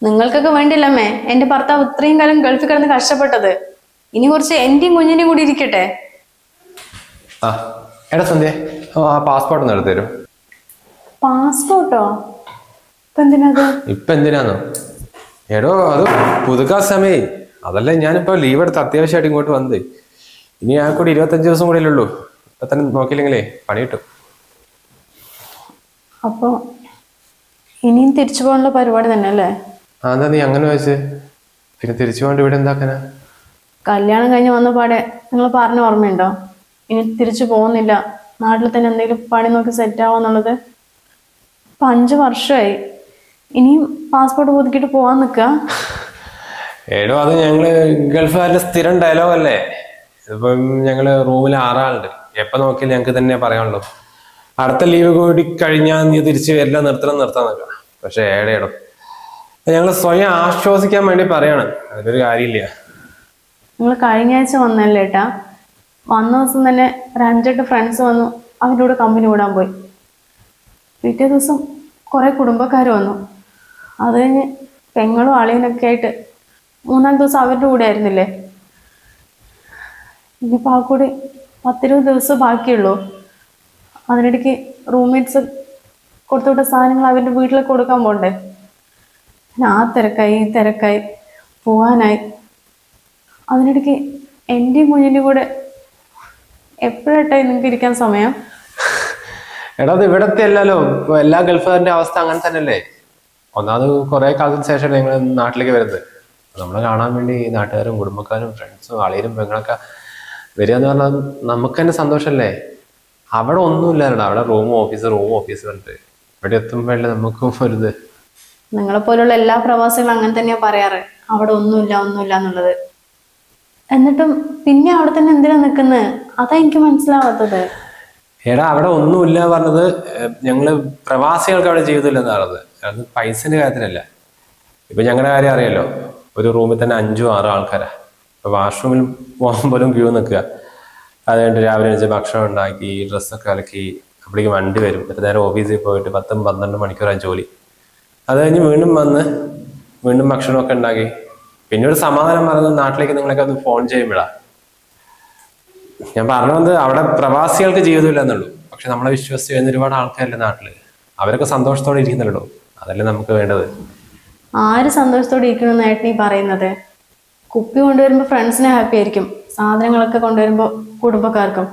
നിങ്ങൾക്കൊക്കെ വേണ്ടില്ലമ്മേ എന്റെ ഭർത്താവ് ഇത്രയും കാലം ഗൾഫിൽ കിടന്ന് കഷ്ടപ്പെട്ടത്. ഇനി കുറച്ച് എന്റെയും കുഞ്ഞിന്റെയും കൂടി ഇരിക്കട്ടെ. ആ എടാ സന്ധ്യ, ആ പാസ്പോർട്ട് ഒന്ന് എടുത്തു തരും. പാസ്പോർട്ടോ? ഇപ്പൊ എന്തിനാന്നോ? എടോ അത് പുതുക്കാൻ സമയേ, അതല്ലേ ഞാനിപ്പോ ലീവ് എടുത്ത് അത്യാവശ്യമായിട്ട് ഇങ്ങോട്ട് വന്നത്. ഇനി ആ കൂടി 25 ദിവസം കൂടെ ഉള്ളൂ. ഇപ്പൊ തന്നെ നോക്കിയില്ലെങ്കിലേ പണി കിട്ടും. അപ്പൊ ഇനിയും തിരിച്ചു പോകാനുള്ള പരിപാടി തന്നെ അല്ലേ? എന്താ നീ അങ്ങനെ വെച്ച്? പിന്നെ തിരിച്ചു പോകേണ്ട ഇവിടെ എന്താക്കാനാ? കല്യാണം കഴിഞ്ഞ് വന്ന പാടെ നിങ്ങൾ പറഞ്ഞ ഓർമ്മയുണ്ടോ? ഇനി തിരിച്ചു പോകുന്നില്ല, നാട്ടിൽ തന്നെ എന്തെങ്കിലും പണി നോക്കി സെറ്റ് ആവാന്നുള്ളത്. ഇപ്പൊ 5 വർഷമായി. ഇനിയും പാസ്പോർട്ട് പുതുക്കിയിട്ട് പോവാൻ നിൽക്കുക? ഏടോ അത് ഞങ്ങള് ഗൾഫുകാരുടെ സ്ഥിരം ഡയലോഗ് അല്ലേ. ഇപ്പം ഞങ്ങള് റൂമിൽ 6 ആളുണ്ട്. എപ്പൊ നോക്കിയാലും ഞങ്ങക്ക് തന്നെ പറയാനുള്ളൂ, അടുത്ത ലീവ് കൂടി കഴിഞ്ഞാൽ നീ തിരിച്ചു വരില്ല, നിർത്താൻ നിൽക്കാം. പക്ഷെ ഏടേടോ ഞങ്ങള് സ്വയം ആശ്വസിക്കാൻ വേണ്ടി പറയാണ്, അതിലൊരു കാര്യമില്ല. നിങ്ങൾ കഴിഞ്ഞ ആഴ്ച വന്നല്ലേ ഏട്ടാ? വന്ന ദിവസം തന്നെ ഒരു 5-8 ഫ്രണ്ട്സ് വന്നു, അവരുടെ കൂടെ കമ്പനി കൂടാൻ പോയി. പിറ്റേ ദിവസം കുറെ കുടുംബക്കാർ വന്നു. അത് കഴിഞ്ഞ് പെങ്ങളും അളിയനൊക്കെ ആയിട്ട് 3-4 ദിവസം അവരുടെ കൂടെ ആയിരുന്നില്ലേ? ഇനിയിപ്പോ ആ കൂടി 10-20 ദിവസം ബാക്കിയുള്ളൂ. അതിനിടയ്ക്ക് റൂംമേറ്റ്സ് കൊടുത്തുവിട്ട സാധനങ്ങൾ അവരുടെ വീട്ടിലേക്ക് കൊടുക്കാൻ പോണ്ടേ? പിന്നെ ആ തിരക്കായി ഈ തിരക്കായി പോവാനായി. അതിനിടയ്ക്ക് എന്റെയും കുഞ്ഞിന്റെയും കൂടെ എപ്പോഴായിട്ടായി നിങ്ങൾക്ക് ഇരിക്കാൻ സമയം? എടാ അത് ഇവിടത്തെ അല്ലല്ലോ, ഇപ്പൊ എല്ലാ ഗൾഫുകാരുടെ അവസ്ഥ അങ്ങനെ തന്നെയല്ലേ. ഒന്നാമത് കുറെ കാലത്തിന് ശേഷം ഞങ്ങൾ നാട്ടിലേക്ക് വരുന്നത്. നമ്മളെ കാണാൻ വേണ്ടി നാട്ടുകാരും കുടുംബക്കാരും ഫ്രണ്ട്സും അളിയരും പെങ്ങളൊക്കെ വരിക എന്ന് പറഞ്ഞാൽ നമുക്ക് തന്നെ സന്തോഷമല്ലേ. അവിടെ ഒന്നുമില്ലായിരുന്നു, അവിടെ റൂം ഓഫീസ് കണ്ടിട്ട് ഇവിടെ എത്തുമ്പോഴല്ലേ നമുക്കും ഒരിത്. നിങ്ങളെ പോലുള്ള എല്ലാ പ്രവാസികളും അങ്ങനെ തന്നെയാ പറയാറ്, അവിടെ ഒന്നുമില്ല എന്നുള്ളത്. എന്നിട്ടും പിന്നെ അവിടെ തന്നെ എന്തിനാ നിൽക്കുന്നത്? അതാ എനിക്ക് മനസ്സിലാവാത്തത്. എടാ അവിടെ ഒന്നുമില്ല പറഞ്ഞത് ഞങ്ങള് പ്രവാസികൾക്ക് അവിടെ ജീവിതമില്ലെന്ന് പറഞ്ഞത്. അത് പൈസന്റെ കാര്യത്തിലല്ല. ഇപ്പൊ ഞങ്ങളുടെ കാര്യം അറിയാലോ, ഒരു റൂമിൽ തന്നെ 5-6 ആൾക്കാരാ. ഇപ്പൊ വാഷ്റൂമിൽ പോകുമ്പോഴും ക്യൂ നിൽക്കുക. അത് കഴിഞ്ഞിട്ട് രാവിലെ എണീച്ച് ഭക്ഷണം ഉണ്ടാക്കി ഡ്രസ്സൊക്കെ അലക്കി അപ്പോഴേക്ക് വണ്ടി വരും. എന്നിട്ട് നേരെ ഓഫീസിൽ പോയിട്ട് 10-12 മണിക്കൂറായി ജോലി. അത് കഴിഞ്ഞ് വീണ്ടും വന്ന് വീണ്ടും ഭക്ഷണമൊക്കെ ഉണ്ടാക്കി പിന്നെ ഒരു സമാധാനം പറഞ്ഞത് നാട്ടിലേക്ക് നിങ്ങളൊക്കെ ഒന്ന് ഫോൺ ചെയ്യുമ്പോഴാ. ഞാൻ പറഞ്ഞു വന്നത് അവിടെ പ്രവാസികൾക്ക് ജീവിതമില്ല എന്നുള്ളൂ. പക്ഷെ നമ്മളെ വിശ്വസിച്ച് വരുന്ന ഒരുപാട് ആൾക്കാരല്ലേ നാട്ടില്, അവരൊക്കെ സന്തോഷത്തോടെ ഇരിക്കുന്നുള്ളൂ. അതല്ലേ നമുക്ക് വേണ്ടത്. ആര് സന്തോഷത്തോടെ ഇരിക്കണമെന്ന് ഏട്ടനീ പറയുന്നത്? കുപ്പി കൊണ്ടുവരുമ്പോൾ ഫ്രണ്ട്സിനെ ഹാപ്പി ആയിരിക്കും, സാധനങ്ങളൊക്കെ കൊണ്ടുവരുമ്പോൾ കുടുംബക്കാർക്കും,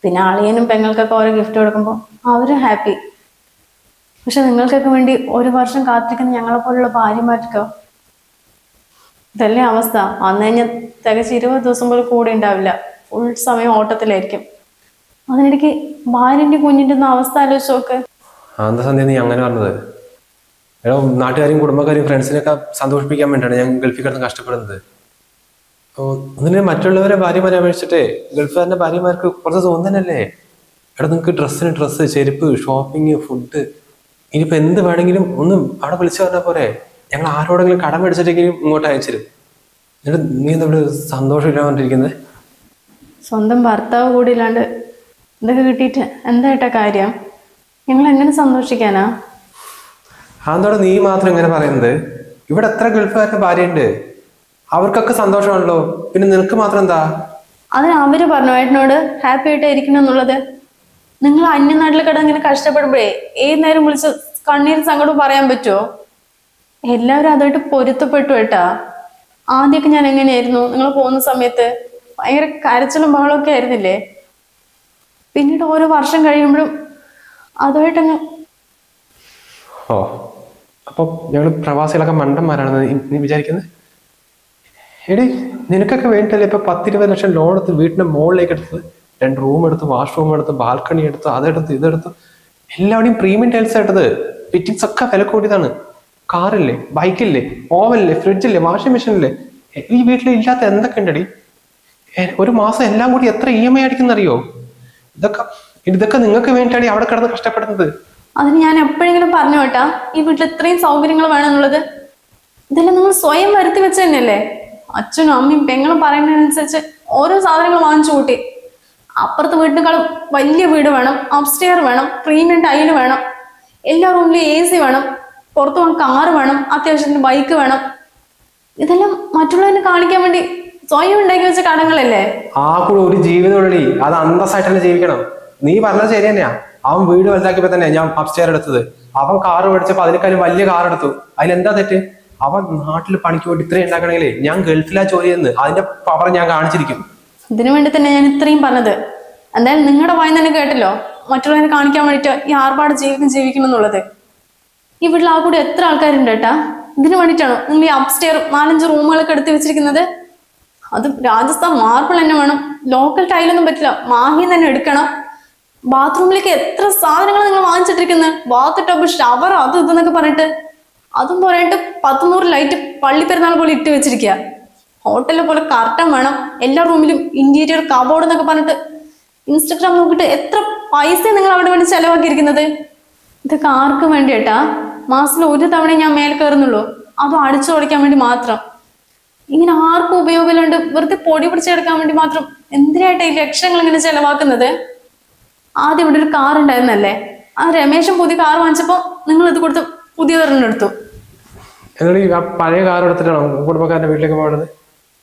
പിന്നെ അളിയനും പെങ്ങൾക്കൊക്കെ ഓരോ ഗിഫ്റ്റ് കൊടുക്കുമ്പോൾ അവരും ഹാപ്പി. പക്ഷെ നിങ്ങൾക്കൊക്കെ വേണ്ടി 1 വർഷം കാത്തിരിക്കുന്ന ഞങ്ങളെ പോലുള്ള ഭാര്യമാർക്കോ? ഇതല്ലേ അവസ്ഥ. വന്നു കഴിഞ്ഞാൽ തികച്ച് 20 ദിവസം പോലും കൂടെ ഉണ്ടാവില്ല, ഫുൾ സമയം ഓട്ടത്തിലായിരിക്കും. അതിനിടയ്ക്ക് ഭാര്യന്റെ കുഞ്ഞിന്റെ ഒന്നും അവസ്ഥ ആലോചിച്ച് നോക്ക്. എന്താ സന്ധ്യ നീ അങ്ങനെ പറഞ്ഞത്? എടോ നാട്ടുകാരെയും കുടുംബക്കാരെയും ഫ്രണ്ട്സിനെയൊക്കെ സന്തോഷിപ്പിക്കാൻ വേണ്ടിയാണ് ഞാൻ ഗൾഫിൽ കിടന്ന് കഷ്ടപ്പെടുന്നത്. അതിന് മറ്റുള്ളവരെ ഭാര്യമാരെ അപേക്ഷിച്ചിട്ടേ ഗൾഫുകാരന്റെ ഭാര്യമാർക്ക് കുറച്ച് തോന്നനല്ലേ. എടാ നിങ്ങൾക്ക് ഡ്രസ്സ്, ചെരുപ്പ്, ഷോപ്പിംഗ്, ഫുഡ്, ഇനിയിപ്പോ എന്ത് വേണമെങ്കിലും ഒന്നും അവിടെ വിളിച്ചു പറഞ്ഞാൽ പോരെ. ഞങ്ങൾ ആരോടെങ്കിലും കടം മേടിച്ചിട്ടെങ്കിലും ഇങ്ങോട്ട് അയച്ചിരും. എന്നിട്ട് നീ എന്താ ഇവിടെ സന്തോഷം ഇല്ലാണ്ടിരിക്കുന്നത്? സ്വന്തം ഭർത്താവ് കൂടി ഇല്ലാണ്ട് ഇതൊക്കെ കിട്ടിയിട്ട് എന്തായിട്ടാ കാര്യം? ഞങ്ങൾ എങ്ങനെ സന്തോഷിക്കാനാ? അതെന്തോടെ നീ മാത്രം ഇങ്ങനെ പറയുന്നത്? ഇവിടെ എത്ര ഗൾഫുകാരുടെ ഭാര്യയുണ്ട്, അവർക്കൊക്കെ സന്തോഷമാണല്ലോ. പിന്നെ നിനക്ക് മാത്രം എന്താ? അതിന് അവര് പറഞ്ഞു ഏട്ടനോട് ഹാപ്പി ആയിട്ട് ഇരിക്കണം എന്നുള്ളത്. നിങ്ങൾ അന്യനാട്ടിൽ കിടന്ന് ഇങ്ങനെ കഷ്ടപ്പെടുമ്പോഴേ ഏത് നേരം വിളിച്ച് കണ്ണീരും സങ്കടവും പറയാൻ പറ്റുമോ? എല്ലാവരും അതുമായിട്ട് പൊരുത്തപ്പെട്ടു ഏട്ടാ. ആദ്യമൊക്കെ ഞാൻ എങ്ങനെയായിരുന്നു, നിങ്ങൾ പോകുന്ന സമയത്ത് ഭയങ്കര കരച്ചിലും ബഹളമൊക്കെ ആയിരുന്നില്ലേ? പിന്നീട് ഓരോ വർഷം കഴിയുമ്പോഴും അതുമായിട്ടങ്ങ്. അപ്പൊ ഞങ്ങൾ പ്രവാസികളൊക്കെ മണ്ടന്മാരാണെന്ന് നീ വിചാരിക്കുന്നത്? എടി നിനക്കൊക്കെ വേണ്ടിട്ടല്ലേ ഇപ്പൊ 10-20 ലക്ഷം ലോൺ എടുത്ത് വീട്ടിന്റെ മുകളിലേക്ക് എടുത്തത്. 2 റൂം എടുത്ത്, വാഷ്റൂം എടുത്ത്, ബാൽക്കണി എടുത്ത്, അതെടുത്ത് ഇതെടുത്ത്, എല്ലാവരുടെയും പ്രീമിയം ടൈൽസ് ആയിട്ടത്. ഫിറ്റിങ്സ് ഒക്കെ വില കൂടിയതാണ്. കാറില്ലേ, ബൈക്കില്ലേ, ഓവനില്ലേ, ഫ്രിഡ്ജില്ലേ, വാഷിംഗ് മെഷീനില്ലേ, ഈ വീട്ടിൽ ഇല്ലാത്ത എന്തൊക്കെ ഉണ്ടടി? ഒരു മാസം എല്ലാം കൂടി എത്ര EMI അടിക്കുന്നറിയോ? ഇതൊക്കെ നിങ്ങൾക്ക് വേണ്ടിയിട്ടാണ് അവിടെ കിടന്ന് കഷ്ടപ്പെടുന്നത്. അതിന് ഞാൻ എപ്പോഴെങ്കിലും പറഞ്ഞു കേട്ടാ ഈ വീട്ടിൽ ഇത്രയും സൗകര്യങ്ങൾ വേണമെന്നുള്ളത്? ഇതെല്ലാം നിങ്ങൾ സ്വയം വരുത്തി വെച്ച് തന്നെയല്ലേ? അച്ഛനും അമ്മയും പെങ്ങളും പറയുന്നതിനനുസരിച്ച് ഓരോ സാധനങ്ങൾ വാങ്ങിച്ചു കൂട്ടി. അപ്പുറത്തെ വീട്ടിനേക്കാളും വലിയ വീട് വേണം, അപ്സ്റ്റെയർ വേണം, പ്രീമിയം ടൈല് വേണം, എല്ലാ റൂമിലും AC വേണം, പുറത്തു പോകാൻ കാറ് വേണം, അത്യാവശ്യത്തിന് ബൈക്ക് വേണം. ഇതെല്ലാം മറ്റുള്ളവരെ കാണിക്കാൻ വേണ്ടി സ്വയം ഉണ്ടാക്കി വെച്ച കടങ്ങളല്ലേ? ആ കൂടെ ഒരു ജീവിതമുള്ളി, അത് അന്തസ്സായിട്ട് തന്നെ ജീവിക്കണം. നീ പറഞ്ഞത് ശരി തന്നെയാ. അവൻ വീട് വലുതാക്കിയപ്പോ തന്നെ ഞാൻ അപ്സ്റ്റെയർ എടുത്തത്. അവൻ കാറ് മേടിച്ചപ്പോ അതിനേക്കാളും വലിയ കാർ എടുത്തു. അതിലെന്താ തെറ്റ്? അവൻ നാട്ടിൽ പണിക്ക് പോയിട്ട് ഇത്രയും ഉണ്ടാക്കണമെങ്കിലേ ഞാൻ ഗൾഫിലാ ജോലി ചെയ്യുന്നത്. അതിന്റെ പവർ ഞാൻ കാണിച്ചിരിക്കും. ഇതിനു വേണ്ടി തന്നെ ഞാൻ ഇത്രയും പറഞ്ഞത്. എന്തായാലും നിങ്ങളുടെ വായി തന്നെ കേട്ടല്ലോ, മറ്റുള്ളവരെ കാണിക്കാൻ വേണ്ടിട്ട് ഈ ആർഭാട് ജീവിതം ജീവിക്കണം എന്നുള്ളത്. ഈ വീട്ടിൽ ആ കൂടി എത്ര ആൾക്കാരുണ്ട് കേട്ടാ? ഇതിനു വേണ്ടിയിട്ടാണോ നിങ്ങൾ ഈ അപ്സ്റ്റെയർ 4-5 റൂമുകളൊക്കെ എടുത്ത് വെച്ചിരിക്കുന്നത്? അത് രാജസ്ഥാൻ മാർബിൾ തന്നെ വേണം, ലോക്കൽ ടൈലൊന്നും പറ്റില്ല, മാഹിന്ന് തന്നെ എടുക്കണം. ബാത്റൂമിലേക്ക് എത്ര സാധനങ്ങൾ നിങ്ങൾ വാങ്ങിച്ചിട്ടിരിക്കുന്നത്, ബാത്ത് ടബ്, ഷവർ, അത് ഇതെന്നൊക്കെ പറഞ്ഞിട്ട്. അതും പോരായിട്ട് 10-100 ലൈറ്റ് പള്ളി പെരുന്നാൾ പോലെ ഇട്ട് വെച്ചിരിക്കുക. ഹോട്ടലിലെ പോലെ കർട്ടൻ വേണം, എല്ലാ റൂമിലും ഇന്റീരിയർ കബോർഡ് എന്നൊക്കെ പറഞ്ഞിട്ട് ഇൻസ്റ്റഗ്രാം നോക്കിയിട്ട് എത്ര പൈസ നിങ്ങൾ അവിടെ വേണ്ടി ചെലവാക്കിയിരിക്കുന്നത്. ഇതൊക്കെ ആർക്ക് വേണ്ടിയിട്ടാ? മാസത്തിൽ 1 തവണ ഞാൻ മേൽ കയറുന്നുള്ളൂ, അതും അടിച്ചു പൊളിക്കാൻ വേണ്ടി മാത്രം. ഇങ്ങനെ ആർക്കും ഉപയോഗമില്ലാണ്ട് വെറുതെ പൊടി പിടിച്ചെടുക്കാൻ വേണ്ടി മാത്രം എന്തിനായിട്ടാ ഈ ലക്ഷങ്ങൾ ഇങ്ങനെ ചെലവാക്കുന്നത്? ആദ്യം ഇവിടെ ഒരു കാർ ഉണ്ടായിരുന്നല്ലേ, ആ രമേശൻ പുതിയ കാർ വാങ്ങിച്ചപ്പോ നിങ്ങൾ ഇത് കൊടുത്ത് പുതിയതൊരെണ്ണം എടുത്തു. നിങ്ങൾ ആ പഴയ കാർ എടുത്തിട്ടാണോ കുടുംബക്കാരന്റെ വീട്ടിലേക്ക് പോകുന്നത്?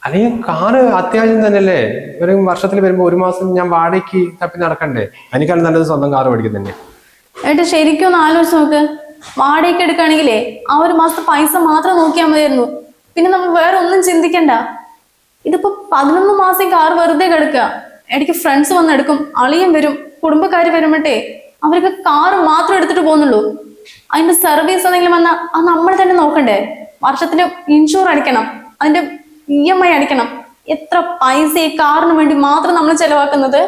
അല്ലെങ്കിൽ കാറ് അത്യാവശ്യം തന്നെയല്ലേ? ഒരു വർഷത്തിൽ വരുമ്പോ 1 മാസം ഞാൻ വാടകയ്ക്ക് തപ്പി നടക്കണ്ടേ? എനിക്കാണ് നല്ലത് സ്വന്തം കാർ മേടിക്കുന്നതന്നെ. ഏട്ടാ ശരിക്കും ഒന്ന് ആലോചിച്ച് നോക്ക്. വാടകയ്ക്ക് എടുക്കുകയാണെങ്കിലേ ആ 1 മാസത്തെ പൈസ മാത്രം നോക്കിയാൽ മതിയായിരുന്നു, പിന്നെ നമ്മൾ വേറെ ഒന്നും ചിന്തിക്കണ്ട. ഇതിപ്പോ 11 മാസം കാർ വെറുതെ കിടക്കുക. ഇടയ്ക്ക് ഫ്രണ്ട്സ് വന്ന് എടുക്കും, അളിയൻ വരും, കുടുംബക്കാര് വരുമ്പോട്ടേ അവർക്ക് കാറ് മാത്രം എടുത്തിട്ട് പോകുന്നുള്ളൂ. അതിന്റെ സർവീസ് എന്തെങ്കിലും വന്നാൽ അത് നമ്മൾ തന്നെ നോക്കണ്ടേ? വർഷത്തിന് ഇൻഷുർ അടിക്കണം, അതിന്റെ EMI അടിക്കണം. എത്ര പൈസ ഈ കാറിന് വേണ്ടി മാത്രം നമ്മൾ ചെലവാക്കുന്നത്?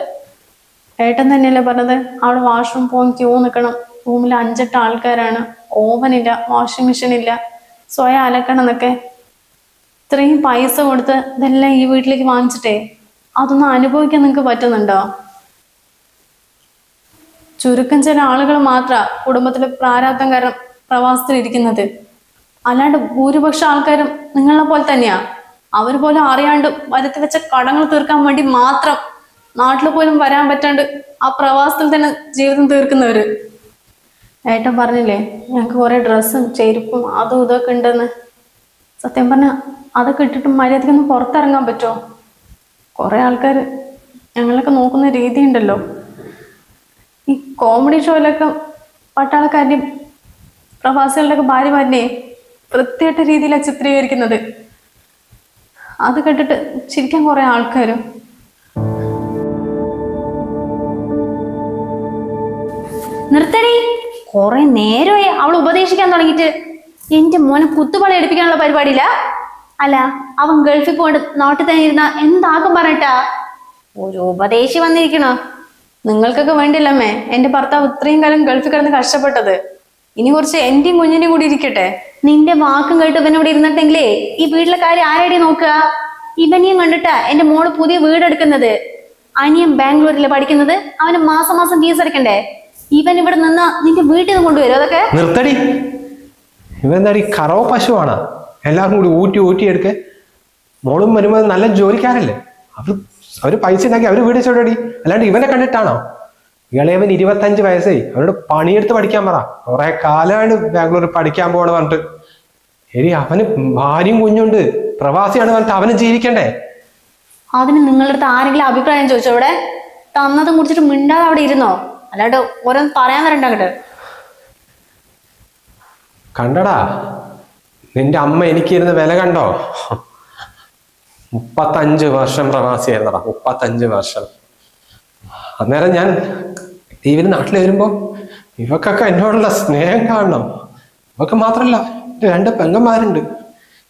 ഏട്ടൻ തന്നെയല്ലേ പറഞ്ഞത്, അവിടെ വാഷ്റൂം പോകാൻ ക്യൂ നിൽക്കണം, റൂമിൽ 5-8 ആൾക്കാരാണ്, ഓവനില്ല, വാഷിംഗ് മെഷീൻ ഇല്ല, സ്വയം അലക്കണം എന്നൊക്കെ. ഇത്രയും പൈസ കൊടുത്ത് ഇതെല്ലാം ഈ വീട്ടിലേക്ക് വാങ്ങിച്ചിട്ടേ അതൊന്നും അനുഭവിക്കാൻ നിങ്ങൾക്ക് പറ്റുന്നുണ്ടോ? ചുരുക്കം ചില ആളുകൾ മാത്രം കുടുംബത്തിലെ പ്രാരാബ്ദം കാരണം പ്രവാസത്തിലിരിക്കുന്നത്. അല്ലാണ്ട് ഭൂരിപക്ഷം ആൾക്കാരും നിങ്ങളെ പോലെ തന്നെയാ. അവർ പോലും അറിയാണ്ട് വരുത്തി വെച്ച കടങ്ങൾ തീർക്കാൻ വേണ്ടി മാത്രം നാട്ടിൽ പോലും വരാൻ പറ്റാണ്ട് ആ പ്രവാസത്തിൽ തന്നെ ജീവിതം തീർക്കുന്നവര്. ഏട്ടൻ പറഞ്ഞില്ലേ ഞങ്ങൾക്ക് കുറെ ഡ്രസ്സും ചെരുപ്പും അതും ഇതൊക്കെ ഉണ്ടെന്ന്. സത്യം പറഞ്ഞാൽ അതൊക്കെ ഇട്ടിട്ട് മര്യാദക്കൊന്ന് പുറത്തിറങ്ങാൻ പറ്റുമോ? കുറെ ആൾക്കാർ ഞങ്ങളൊക്കെ നോക്കുന്ന രീതി ഉണ്ടല്ലോ, ഈ കോമഡി ഷോയിലൊക്കെ പട്ടാളക്കാരുടെയും പ്രവാസികളുടെയൊക്കെ ഭാര്യമാരിനെ വൃത്തിയായിട്ട രീതിയിലാണ് ചിത്രീകരിക്കുന്നത്. അത് കേട്ടിട്ട് ചിരിക്കാൻ കുറെ ആൾക്കാരും. നിർത്തടി, കുറെ നേരമായി അവൾ ഉപദേശിക്കാൻ തുടങ്ങിയിട്ട്. എന്റെ മോനെ കുത്തുപള എടുപ്പിക്കാനുള്ള പരിപാടിയില്ല. അല്ല, അവൻ ഗൾഫിൽ പോയിട്ട് നാട്ടിൽ തന്നെ ഇരുന്ന എന്താകും പറഞ്ഞിട്ടാ? ഒരു ഉപദേശി വന്നിരിക്കണോ? നിങ്ങൾക്കൊക്കെ വേണ്ടില്ലമ്മേ എന്റെ ഭർത്താവ് ഇത്രയും കാലം ഗൾഫിൽ കിടന്ന് കഷ്ടപ്പെട്ടത്. ഇനി കുറച്ച് എന്റെയും കുഞ്ഞിന്റെയും കൂടി ഇരിക്കട്ടെ. നിന്റെ വാക്കും കേട്ട് ഇവൻ ഇവിടെ ഇരുന്നിട്ടെങ്കിലേ ഈ വീട്ടിലെ കാര്യം ആരാടി നോക്കുക? ഇവനെയും കണ്ടിട്ടാ എന്റെ മോള് പുതിയ വീടെടുക്കുന്നത്. അനിയൻ ബാംഗ്ലൂരിൽ പഠിക്കുന്നത്, അവന് മാസം മാസം ഫീസ് അടക്കണ്ടേ? ഇവൻ ഇവിടെ നിന്നാ നിന്റെ വീട്ടിൽ നിന്ന് കൊണ്ടുവരും. അതൊക്കെ നിർത്തടി. ഇവൻ എന്താടി കറവ പശുവാണ്? എല്ലാവരും കൂടി ഊറ്റി ഊറ്റി എടുക്ക. മോളും വരുമ്പോൾ നല്ല ജോലിക്കാരല്ലേ, അവര് പൈസ ഉണ്ടാക്കി അവര് വീട് ചോടി. അല്ലാണ്ട് ഇവനെ കണ്ടിട്ടാണോ? ഇളയവൻ 25 വയസ്സായി. അവനോട് പണിയെടുത്ത് പഠിക്കാൻ പറ. കുറെ കാലമാണ് ബാംഗ്ലൂരിൽ പഠിക്കാൻ പോകണ പറഞ്ഞിട്ട്. ശരി, അവന് ഭാര്യയും കുഞ്ഞുണ്ട്, പ്രവാസിയാണ് പറഞ്ഞിട്ട് അവന് ജീവിക്കണ്ടേ? അതിന് നിങ്ങളുടെ അടുത്ത് ആരെങ്കിലും അഭിപ്രായം ചോദിച്ചോ? ഇവിടെ തന്നതും കുടിച്ചിട്ട് മിണ്ടാതെ അവിടെ ഇരുന്നോ? അല്ലാണ്ട് ഓരോന്ന് പറയാൻ വരണ്ടങ്ങട്ട്. കണ്ടടാ, നിന്റെ അമ്മ എനിക്കിരുന്ന വില കണ്ടോ? 35 വർഷം പ്രവാസിയായിരുന്നടാ, 35 വർഷം. അന്നേരം ഞാൻ ഇവര് നാട്ടിൽ വരുമ്പോ ഇവക്കൊക്കെ എന്നോടുള്ള സ്നേഹം കാണണം. ഇവക്ക് മാത്രല്ല, 2 പെങ്ങന്മാരുണ്ട്,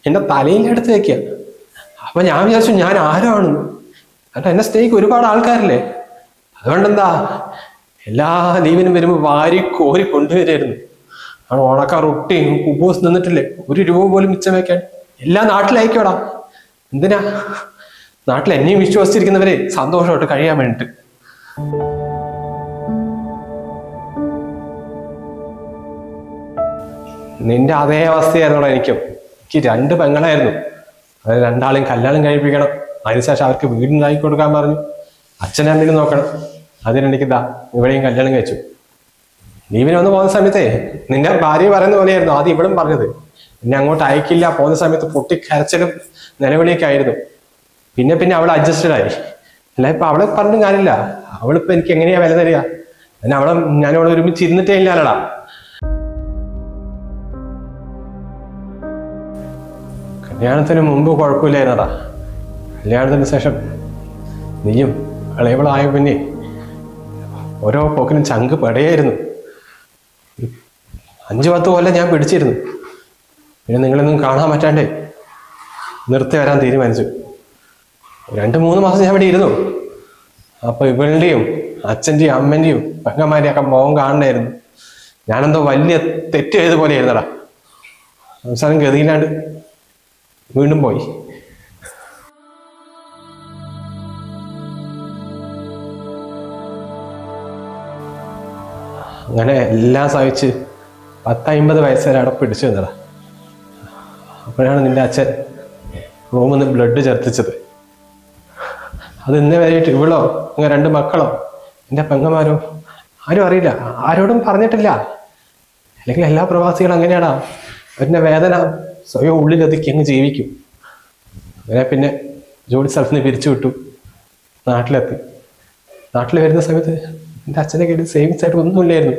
എന്റെ തലയിലെടുത്ത് വെക്കുക. അപ്പൊ ഞാൻ വിചാരിച്ചു ഞാൻ ആരാണെന്ന്. കാരണം എന്നെ സ്നേഹിക്ക് ഒരുപാട് ആൾക്കാരില്ലേ. അതുകൊണ്ടെന്താ, എല്ലാ ലീവിനും വരുമ്പോ വാരി കോരി കൊണ്ടുവരായിരുന്നു. ആണ് ഓണക്കാർ ഒട്ടിയും കുബൂസ് നിന്നിട്ടില്ലേ, 1 രൂപ പോലും മിച്ചം വെക്കാൻ. എല്ലാം നാട്ടിലയക്കോടാ. എന്തിനാ? നാട്ടിൽ എന്നെയും വിശ്വസിച്ചിരിക്കുന്നവരെ സന്തോഷമായിട്ട് കഴിയാൻ വേണ്ടിട്ട്. നിന്റെ അതേ അവസ്ഥയായിരുന്നോടാ എനിക്കും. എനിക്ക് 2 പെങ്ങളായിരുന്നു. അത് 2 കല്യാണം കഴിപ്പിക്കണം. അതിനുശേഷം അവർക്ക് വീടുണ്ടാക്കി കൊടുക്കാൻ പറഞ്ഞു. അച്ഛനെ എന്തെങ്കിലും നോക്കണം. അതിനെനിക്കിതാ ഇവിടെയും കല്യാണം കഴിച്ചു. നീ പിന്നെ ഒന്ന് പോകുന്ന സമയത്തേ നിന്റെ ഭാര്യ പറയുന്ന പോലെയായിരുന്നു ആദ്യം ഇവിടും പറഞ്ഞത്. എന്നെ അങ്ങോട്ട് അയക്കില്ല, പോകുന്ന സമയത്ത് പൊട്ടിക്കരച്ചിലും നിലവിളിയൊക്കെ ആയിരുന്നു. പിന്നെ പിന്നെ അവൾ അഡ്ജസ്റ്റഡ് ആയി. അല്ല ഇപ്പൊ അവളെ പറഞ്ഞിട്ടും കാര്യമില്ല. അവളിപ്പോ എനിക്ക് എങ്ങനെയാ വില തരിക? ഞാനവളെ ഒരുമിച്ച് ഇരുന്നിട്ടേ ഇല്ലാലടാ. കല്യാണത്തിന് മുമ്പ് കുഴപ്പമില്ലായിരുന്നടാ. കല്യാണത്തിന് ശേഷം നീയും ഇളയവളായ പിന്നെ ഓരോ പോക്കിനും ചങ്ക് പെടയായിരുന്നു. 5-10 കൊല്ലം ഞാൻ പിടിച്ചിരുന്നു. പിന്നെ നിങ്ങളൊന്നും കാണാൻ പറ്റാണ്ടേ നിർത്തി വരാൻ തീരുമാനിച്ചു. 2-3 മാസം ഞാൻ ഇവിടെ ഇരുന്നു. അപ്പൊ ഇവളുടെയും അച്ഛൻ്റെയും അമ്മൻ്റെയും പെങ്ങന്മാരെയും ഒക്കെ മുഖം കാണണമായിരുന്നു. ഞാനെന്തോ വലിയ തെറ്റ് ചെയ്ത പോലെയായിരുന്നടാ. അവസാനം ഗതിയില്ലാണ്ട് വീണ്ടും പോയി. അങ്ങനെ എല്ലാം സഹിച്ച് 10-50 വയസ്സ് വരെ അവിടെ പിടിച്ചു നിന്നടാ. അപ്പോഴാണ് നിന്റെ അച്ഛൻ റൂമിൽ നിന്ന് ബ്ലഡ് ചേർത്തിച്ചത്. അത് ഇന്നേ വരെയായിട്ട് ഇവളോ അങ്ങനെ 2 മക്കളോ എൻ്റെ പെങ്ങന്മാരോ ആരും അറിയില്ല, ആരോടും പറഞ്ഞിട്ടില്ല. അല്ലെങ്കിൽ എല്ലാ പ്രവാസികളും അങ്ങനെയാടാ, അവരുടെ വേദന സ്വയം ഉള്ളിലൊതുക്കി അങ്ങ് ജീവിക്കും. അങ്ങനെ പിന്നെ ജോലി സ്ഥലത്ത് നിന്ന് പിരിച്ചു വിട്ടു, നാട്ടിലെത്തി. നാട്ടിൽ വരുന്ന സമയത്ത് എൻ്റെ അച്ഛൻ്റെ കയ്യിൽ സേവിങ്സ് ആയിട്ട് ഒന്നുമില്ലായിരുന്നു.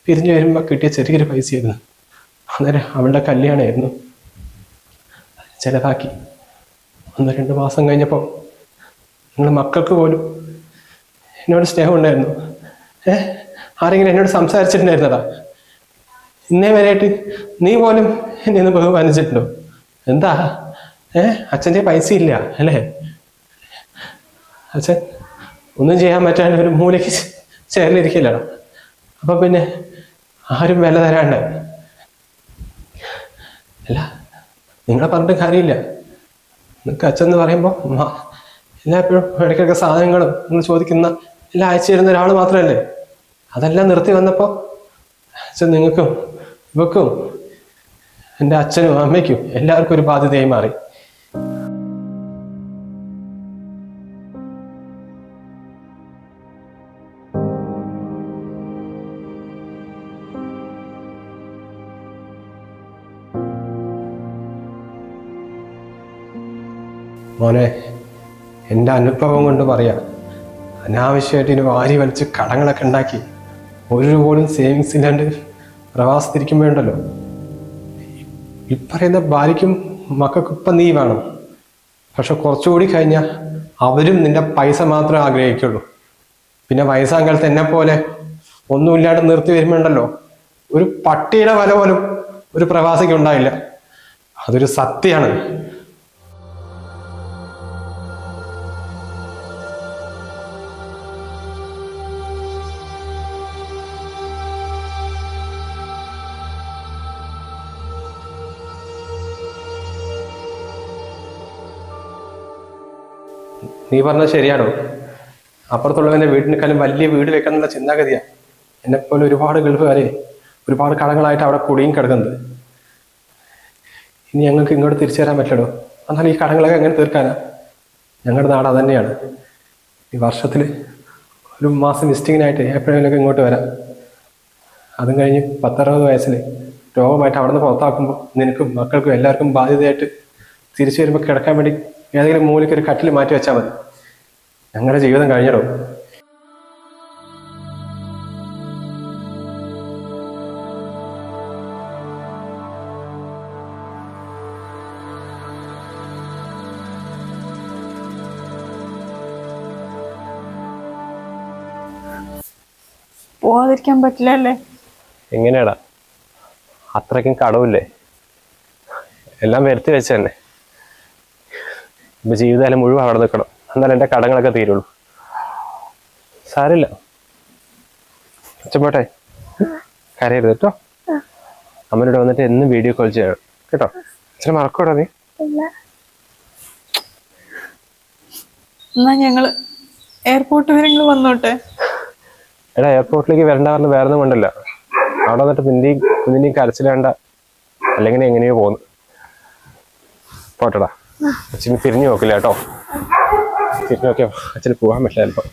പിരിഞ്ഞു വരുമ്പോൾ കിട്ടിയ ചെറിയൊരു പൈസയായിരുന്നു. അന്നേരം അവളുടെ കല്യാണമായിരുന്നു. ചിലവാക്കി 1-2 മാസം കഴിഞ്ഞപ്പോൾ നിങ്ങളുടെ മക്കൾക്ക് പോലും എന്നോട് സ്നേഹം ഉണ്ടായിരുന്നു. ആരെങ്കിലും എന്നോട് സംസാരിച്ചിട്ടുണ്ടായിരുന്നടാ? ഇന്നേ വരെയായിട്ട് നീ പോലും എന്നെ ഒന്ന് ബഹുമാനിച്ചിട്ടുണ്ടോ? എന്താ അച്ഛൻ്റെ പൈസ ഇല്ല അല്ലേ? അച്ഛൻ ഒന്നും ചെയ്യാൻ പറ്റാണ്ട് ഒരു മൂലയ്ക്ക് ചേർന്നിരിക്കില്ലടാ. അപ്പൊ പിന്നെ ആരും വില തരാണ്ട്. അല്ല നിങ്ങളെ പറഞ്ഞിട്ട് കാര്യമില്ല. നിങ്ങൾക്ക് അച്ഛൻ എന്ന് പറയുമ്പോൾ എല്ലായ്പ്പോഴും ഇടയ്ക്കൊക്കെ സാധനങ്ങളും നിങ്ങൾ ചോദിക്കുന്ന എല്ലാം അയച്ചു തരുന്ന ഒരാൾ മാത്രമല്ലേ? അതെല്ലാം നിർത്തി വന്നപ്പോൾ അച്ഛൻ നിങ്ങൾക്കും ഇവക്കും എൻ്റെ അച്ഛനും അമ്മയ്ക്കും എല്ലാവർക്കും ഒരു ബാധ്യതയായി മാറി. മോനെ, എൻ്റെ അനുഭവം കൊണ്ട് പറയാം, അനാവശ്യമായിട്ട് ഇനി വാരി വലിച്ച് കടങ്ങളൊക്കെ ഉണ്ടാക്കി ഒരു പോലും സേവിങ്സ് ഇല്ലാണ്ട് പ്രവാസത്തിരിക്കുമ്പോഴുണ്ടല്ലോ, ഈ പറയുന്ന ഭാര്യയ്ക്കും മക്കൾക്കും ഇപ്പം നീ വേണം. പക്ഷെ കുറച്ചുകൂടി കഴിഞ്ഞാൽ അവരും നിന്റെ പൈസ മാത്രമേ ആഗ്രഹിക്കുള്ളൂ. പിന്നെ വയസ്സാങ്കാലത്ത് എന്നെ പോലെ ഒന്നുമില്ലാണ്ട് നിർത്തി വരുമ്പോണ്ടല്ലോ, ഒരു പട്ടിയുടെ വില പോലും ഒരു പ്രവാസിക്ക് ഉണ്ടായില്ല. അതൊരു സത്യമാണ്. നീ പറഞ്ഞത് ശരിയാണോ? അപ്പുറത്തുള്ളവൻ്റെ വീടിനേക്കാളും വലിയ വീട് വെക്കാനുള്ള ചിന്താഗതിയാണ് എന്നെപ്പോലെ ഒരുപാട് ഗൾഫുകാരെ ഒരുപാട് കടങ്ങളായിട്ട് അവിടെ കുടിയും കിടക്കുന്നത്. ഇനി ഞങ്ങൾക്ക് ഇങ്ങോട്ട് തിരിച്ചു തരാൻ പറ്റണോ? എന്നാൽ ഈ കടങ്ങളൊക്കെ എങ്ങനെ തീർക്കാനാ? ഞങ്ങളുടെ നാട് അതന്നെയാണ്. ഈ വർഷത്തിൽ 1 മാസം വിസിറ്റിങ്ങിനായിട്ട് എപ്പോഴെങ്കിലൊക്കെ ഇങ്ങോട്ട് വരാം. അതും കഴിഞ്ഞ് 10-60 വയസ്സിൽ രോഗമായിട്ട് അവിടെ നിന്ന് പുറത്താക്കുമ്പോൾ നിനക്കും മക്കൾക്കും എല്ലാവർക്കും ബാധ്യതയായിട്ട് തിരിച്ചു വരുമ്പോൾ കിടക്കാൻ വേണ്ടി ഏതെങ്കിലും മൂലയ്ക്ക് ഒരു കട്ടിൽ മാറ്റി വെച്ചാൽ മതി. ഞങ്ങളുടെ ജീവിതം കഴിഞ്ഞിടോ. പോവാതിരിക്കാൻ പറ്റില്ലല്ലേ? എങ്ങനെയാടാ? അത്രയ്ക്കും കടവില്ലേ? എല്ലാം വരുത്തി വെച്ച് തന്നെ. ഇപ്പൊ ജീവിതകാലം മുഴുവൻ അവിടെ നിൽക്കണം, എന്നാലും എൻ്റെ കടങ്ങളൊക്കെ തീരുള്ളൂ. സാരില്ല, അച്ഛൻ കരയരുത് കേട്ടോ. അമ്മനോട് വന്നിട്ട് എന്നും വീഡിയോ കോൾ ചെയ്യണം കേട്ടോ. അച്ഛനെ മറക്കൂടാ നീ? എന്നാ ഞങ്ങള് എയർപോർട്ട് വരെ വന്നോട്ടെ. എടാ, എയർപോർട്ടിലേക്ക് വരണ്ട പറഞ്ഞ് വേറൊന്നും കൊണ്ടല്ല. അവിടെ വന്നിട്ട് നിന്റെയും കരച്ചിലേണ്ട, അല്ലെങ്കിൽ എങ്ങനെയോ പോന്നു. പോട്ടെടാ. അച്ഛന് തിരിഞ്ഞു നോക്കില്ല കേട്ടോ. തിരിഞ്ഞു നോക്കിയാ അച്ഛന് പോകാൻ പറ്റില്ല ചിലപ്പോൾ.